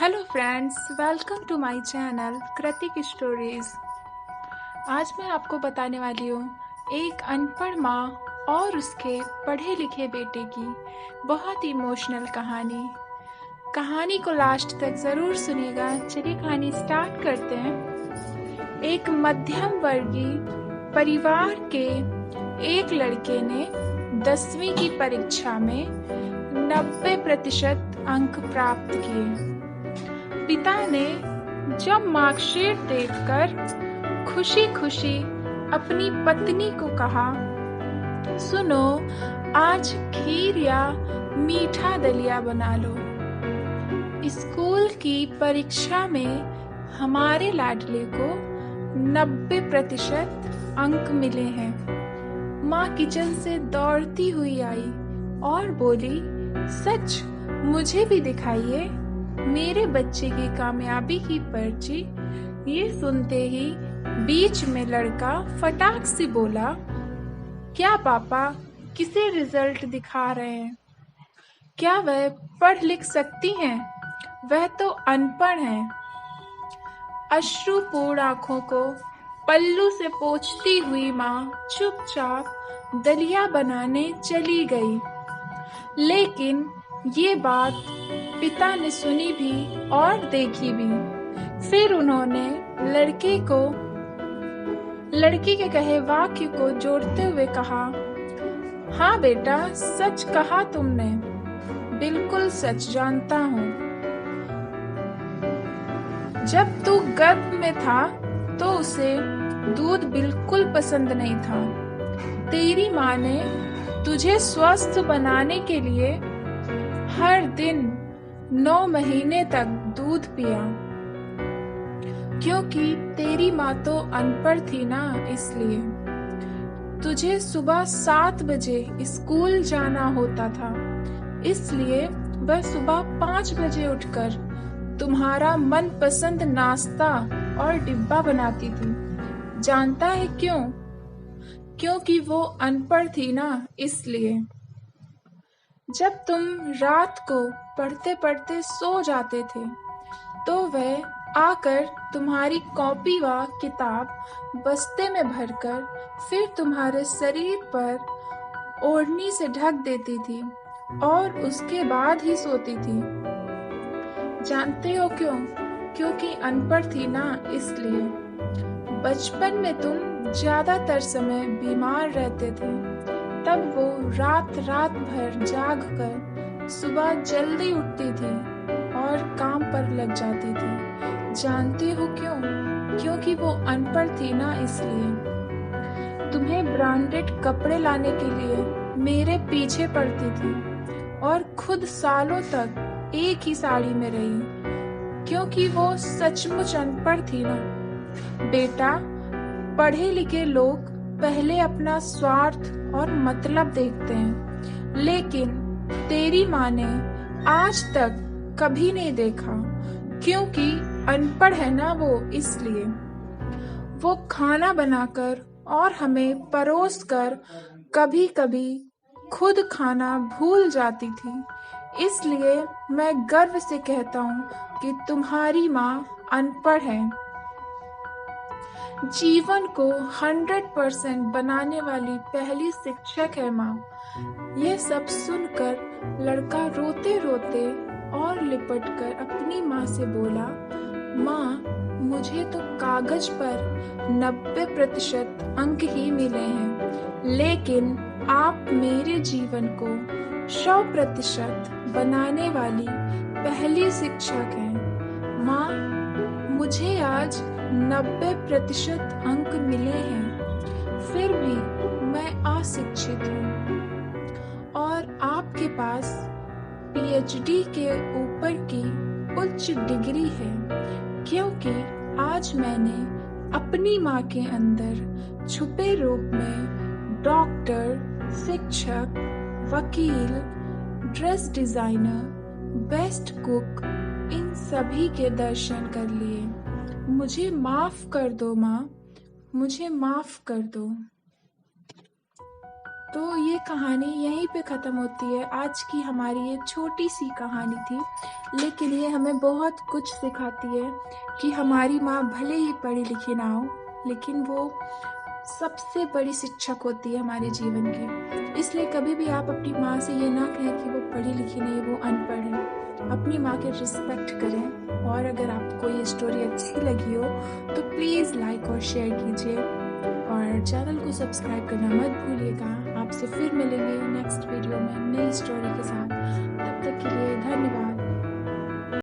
Hello friends, welcome to my channel Kritik stories. आज मैं आपको बताने वाली हूँ एक अनपढ़ माँ और उसके पढ़े लिखे बेटे की बहुत इमोशनल कहानी को लास्ट तक ज़रूर सुनिएगा। चलिए कहानी स्टार्ट करते हैं। एक मध्यम वर्गीय परिवार के एक लड़के ने 10वीं की परीक्षा में 90% अंक प्राप्त किए। पिता ने जब मार्कशीट देखकर खुशी-खुशी अपनी पत्नी को कहा, सुनो, आज खीर या मीठा दलिया बना लो। स्कूल की परीक्षा में हमारे लाडले को 90% अंक मिले हैं। माँ किचन से दौड़ती हुई आई और बोली, सच? मुझे भी दिखाइए मेरे बच्चे की कामयाबी की पर्ची। ये सुनते ही बीच में लड़का फटाक से बोला, क्या पापा किसे रिजल्ट दिखा रहे हैं? क्या वह पढ़ लिख सकती हैं? वह तो अनपढ़ हैं। अश्रुपूर्ण आंखों को पल्लू से पोंछती हुई माँ चुपचाप दलिया बनाने चली गई। लेकिन ये बात पिता ने सुनी भी और देखी भी। फिर उन्होंने लड़की के कहे वाक्य को जोड़ते हुए कहा, हाँ बेटा, सच कहा तुमने, बिल्कुल सच जानता हूँ। जब तू गर्भ में था तो उसे दूध बिल्कुल पसंद नहीं था। तेरी माँ ने तुझे स्वस्थ बनाने के लिए हर दिन 9 महीने तक दूध पिया। क्योंकि तेरी माँ तो अनपढ़ थी ना, इसलिए तुझे सुबह 7 बजे स्कूल जाना होता था। इसलिए वह सुबह 5 बजे उठकर तुम्हारा मनपसंद नाश्ता और डिब्बा बनाती थी। जानता है क्यों? क्योंकि वो अनपढ़ थी ना, इसलिए। जब तुम रात को पढ़ते पढ़ते सो जाते थे तो वह आकर तुम्हारी कॉपी व किताब बस्ते में भरकर फिर तुम्हारे शरीर पर ओढ़नी से ढक देती थी और उसके बाद ही सोती थी। जानते हो क्यों? क्योंकि अनपढ़ थी ना, इसलिए। बचपन में तुम ज्यादातर समय बीमार रहते थे। तब वो रात भर जाग कर सुबह जल्दी उठती थी और काम पर लग जाती थी। जानते हो क्यों? क्योंकि वो अनपढ़ थी ना, इसलिए। तुम्हें ब्रांडेड कपड़े लाने के लिए मेरे पीछे पड़ती थी और खुद सालों तक एक ही साड़ी में रही, क्योंकि वो सचमुच अनपढ़ थी ना। बेटा, पढ़े लिखे लोग पहले अपना स्वार्थ और मतलब देखते हैं, लेकिन तेरी माँ ने आज तक कभी नहीं देखा, क्योंकि अनपढ़ है ना वो, इसलिए। वो खाना बनाकर और हमें परोसकर कभी-कभी खुद खाना भूल जाती थी। इसलिए मैं गर्व से कहता हूँ कि तुम्हारी माँ अनपढ़ है। जीवन को 100% बनाने वाली पहली शिक्षक है माँ। यह सब सुनकर लड़का रोते रोते और लिपटकर अपनी माँ से बोला, माँ, मुझे तो कागज पर 90% अंक ही मिले हैं, लेकिन आप मेरे जीवन को 100% बनाने वाली पहली शिक्षक हैं। माँ, मुझे आज 90% अंक मिले हैं, फिर भी मैं अशिक्षित हूँ और आपके पास PhD के ऊपर की उच्च डिग्री है, क्योंकि आज मैंने अपनी माँ के अंदर छुपे रूप में डॉक्टर, शिक्षक, वकील, ड्रेस डिजाइनर, बेस्ट कुक, इन सभी के दर्शन कर लिए। मुझे माफ कर दो माँ, मुझे माफ कर दो। तो ये कहानी यहीं पे ख़त्म होती है। आज की हमारी ये छोटी सी कहानी थी, लेकिन ये हमें बहुत कुछ सिखाती है कि हमारी माँ भले ही पढ़ी लिखी ना हो, लेकिन वो सबसे बड़ी शिक्षक होती है हमारे जीवन की। इसलिए कभी भी आप अपनी माँ से ये ना कहें कि वो पढ़ी लिखी नहीं, वो अनपढ़ है। अपनी माँ के रिस्पेक्ट करें। और अगर आपको ये स्टोरी अच्छी लगी हो तो प्लीज़ लाइक और शेयर कीजिए और चैनल को सब्सक्राइब करना मत भूलिएगा। आपसे फिर मिलेंगे नेक्स्ट वीडियो में नई स्टोरी के साथ। तब तक के लिए धन्यवाद।